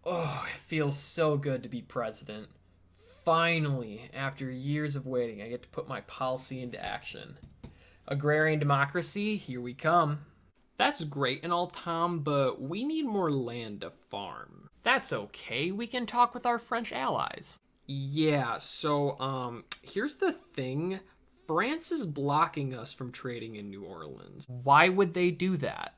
Oh, it feels so good to be president. Finally, after years of waiting, I get to put my policy into action. Agrarian democracy, here we come. That's great and all, Tom, but we need more land to farm. That's okay, we can talk with our French allies. Yeah, so, here's the thing. France is blocking us from trading in New Orleans. Why would they do that?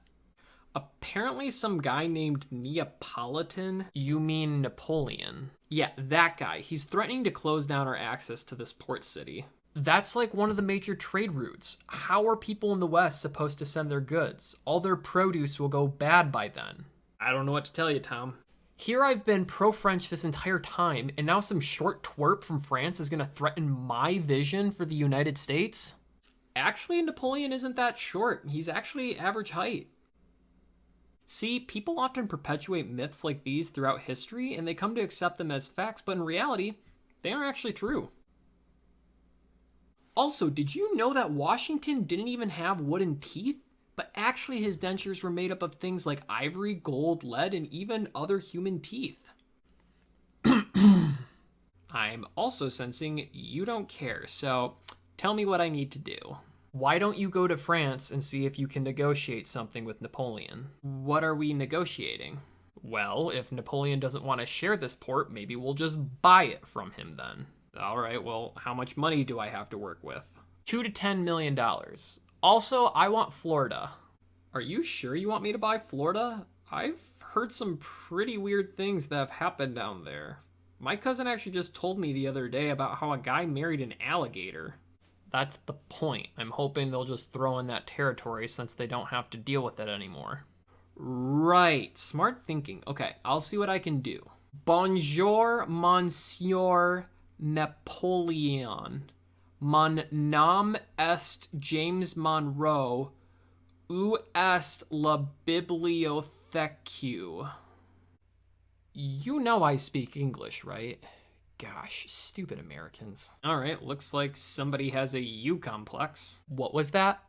Apparently some guy named Neapolitan. You mean Napoleon? Yeah, that guy. He's threatening to close down our access to this port city. That's like one of the major trade routes. How are people in the West supposed to send their goods? All their produce will go bad by then. I don't know what to tell you, Tom. Here I've been pro-French this entire time, and now some short twerp from France is gonna threaten my vision for the United States? Actually, Napoleon isn't that short. He's actually average height. See, people often perpetuate myths like these throughout history, and they come to accept them as facts, but in reality, they aren't actually true. Also, did you know that Washington didn't even have wooden teeth? But actually, his dentures were made up of things like ivory, gold, lead, and even other human teeth. I'm also sensing you don't care, so tell me what I need to do. Why don't you go to France and see if you can negotiate something with Napoleon? What are we negotiating? Well, if Napoleon doesn't want to share this port, maybe we'll just buy it from him then. All right, well, how much money do I have to work with? $2 to $10 million. Also, I want Florida. Are you sure you want me to buy Florida? I've heard some pretty weird things that have happened down there. My cousin actually just told me the other day about how a guy married an alligator. That's the point. I'm hoping they'll just throw in that territory since they don't have to deal with it anymore. Right, smart thinking. Okay, I'll see what I can do. Bonjour, Monsieur Napoleon. Mon nom est James Monroe. Où est la bibliothèque? You know I speak English, right? Gosh, stupid Americans. All right, looks like somebody has a you complex. What was that?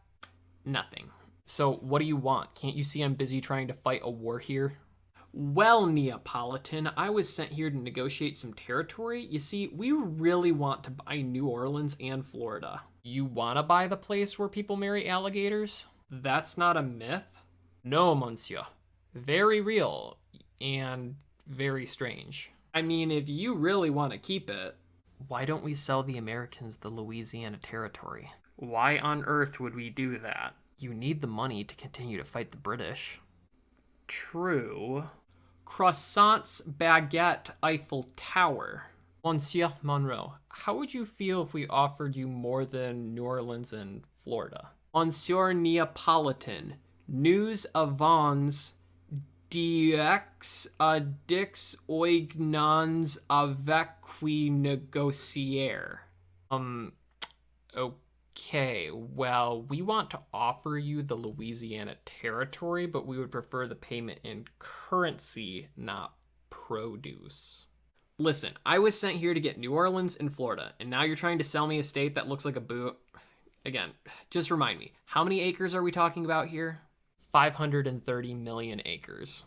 Nothing. So what do you want? Can't you see I'm busy trying to fight a war here? Well, Neapolitan, I was sent here to negotiate some territory. You see, we really want to buy New Orleans and Florida. You want to buy the place where people marry alligators? That's not a myth. No, monsieur. Very real and very strange. I mean, if you really want to keep it, why don't we sell the Americans the Louisiana territory? Why on earth would we do that? You need the money to continue to fight the British. True. Croissants, baguette, Eiffel Tower. Monsieur Monroe, how would you feel if we offered you more than New Orleans and Florida? Monsieur Neapolitan, nous avons dix oignons avec qui négocier. Okay, well, we want to offer you the Louisiana territory, but we would prefer the payment in currency, not produce. Listen, I was sent here to get New Orleans and Florida, and now you're trying to sell me a state that looks like a boot. Again, just remind me, how many acres are we talking about here? 530 million acres.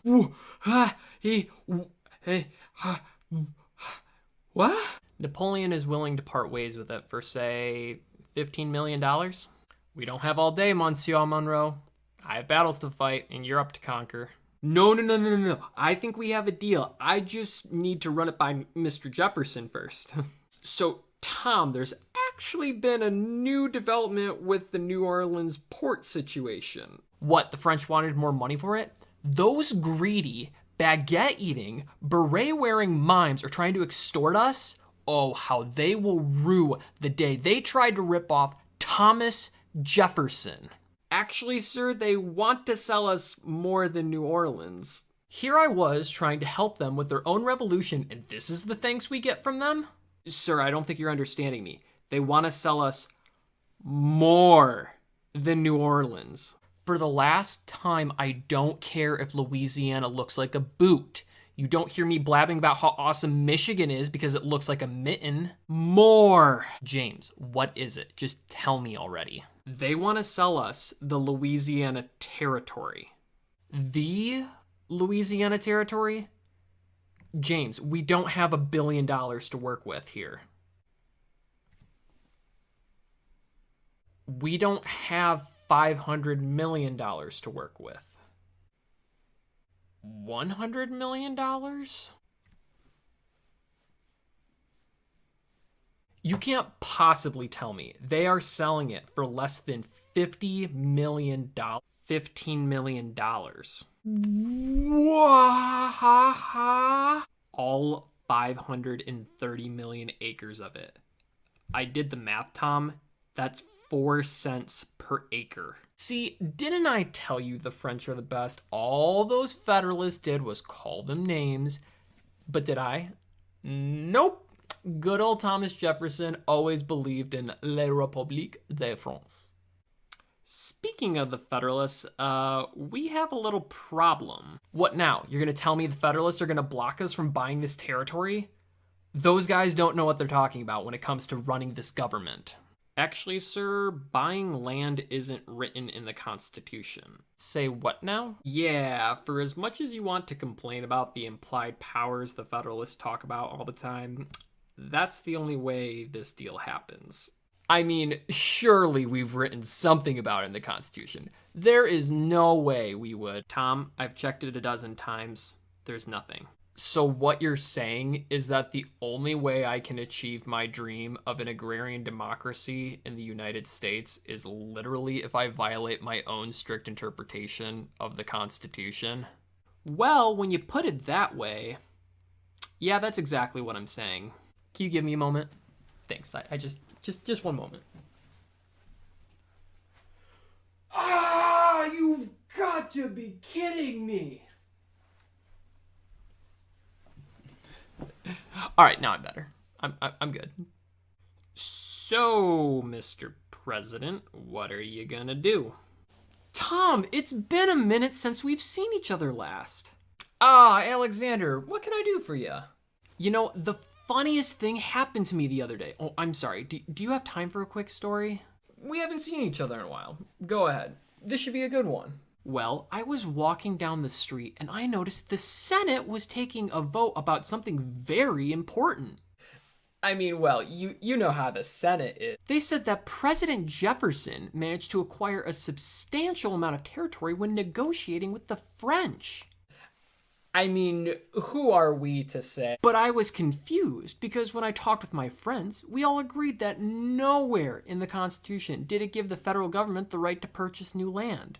What? Napoleon is willing to part ways with it for, say, $15 million? We don't have all day, Monsieur Monroe. I have battles to fight and Europe to conquer. No. I think we have a deal. I just need to run it by Mr. Jefferson first. So, Tom, there's actually been a new development with the New Orleans port situation. What, the French wanted more money for it? Those greedy, baguette-eating, beret-wearing mimes are trying to extort us? Oh, how they will rue the day they tried to rip off Thomas Jefferson. Actually, sir, they want to sell us more than New Orleans. Here I was trying to help them with their own revolution, and this is the thanks we get from them? Sir, I don't think you're understanding me. They want to sell us more than New Orleans. For the last time, I don't care if Louisiana looks like a boot. You don't hear me blabbing about how awesome Michigan is because it looks like a mitten. More! James, what is it? Just tell me already. They want to sell us the Louisiana territory. The Louisiana territory? James, we don't have $1 billion to work with here. We don't have $500 million to work with. $100 million? You can't possibly tell me they are selling it for less than $50 million. $15 million. Wahaha! All 530 million acres of it. I did the math, Tom. That's 4 cents per acre. See, didn't I tell you the French are the best? All those Federalists did was call them names. But did I? Nope. Good old Thomas Jefferson always believed in La République de France. Speaking of the Federalists, we have a little problem. What now? You're gonna tell me the Federalists are gonna block us from buying this territory? Those guys don't know what they're talking about when it comes to running this government. Actually, sir, buying land isn't written in the Constitution. Say what now? Yeah, for as much as you want to complain about the implied powers the Federalists talk about all the time, that's the only way this deal happens. I mean, surely we've written something about it in the Constitution. There is no way we would. Tom, I've checked it a dozen times. There's nothing. So what you're saying is that the only way I can achieve my dream of an agrarian democracy in the United States is literally if I violate my own strict interpretation of the Constitution? Well, when you put it that way, yeah, that's exactly what I'm saying. Can you give me a moment? Thanks, I just one moment. Ah, you've got to be kidding me. All right, now I'm better. I'm good. So, Mr. President, what are you gonna do? Tom, it's been a minute since we've seen each other last. Ah, Alexander, what can I do for you? You know, the funniest thing happened to me the other day. Oh, I'm sorry. Do you have time for a quick story? We haven't seen each other in a while. Go ahead. This should be a good one. Well, I was walking down the street and I noticed the Senate was taking a vote about something very important. I mean, well, you know how the Senate is. They said that President Jefferson managed to acquire a substantial amount of territory when negotiating with the French. I mean, who are we to say? But I was confused because when I talked with my friends, we all agreed that nowhere in the Constitution did it give the federal government the right to purchase new land.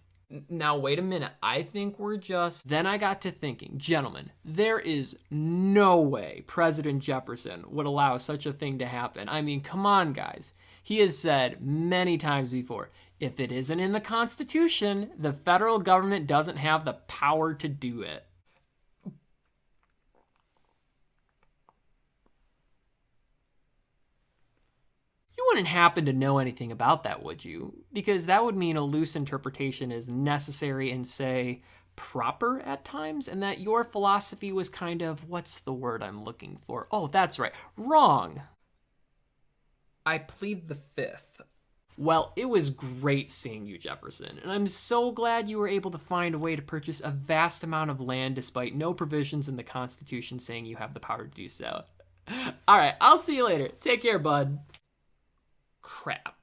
Now, wait a minute. I think we're just... Then I got to thinking, gentlemen, there is no way President Jefferson would allow such a thing to happen. I mean, come on, guys. He has said many times before, if it isn't in the Constitution, the federal government doesn't have the power to do it. You wouldn't happen to know anything about that, would you? Because that would mean a loose interpretation is necessary and, say, proper at times, and that your philosophy was kind of, what's the word I'm looking for? Oh, that's right, wrong. I plead the fifth. Well, it was great seeing you, Jefferson, and I'm so glad you were able to find a way to purchase a vast amount of land despite no provisions in the Constitution saying you have the power to do so. All right, I'll see you later. Take care, bud. Crap.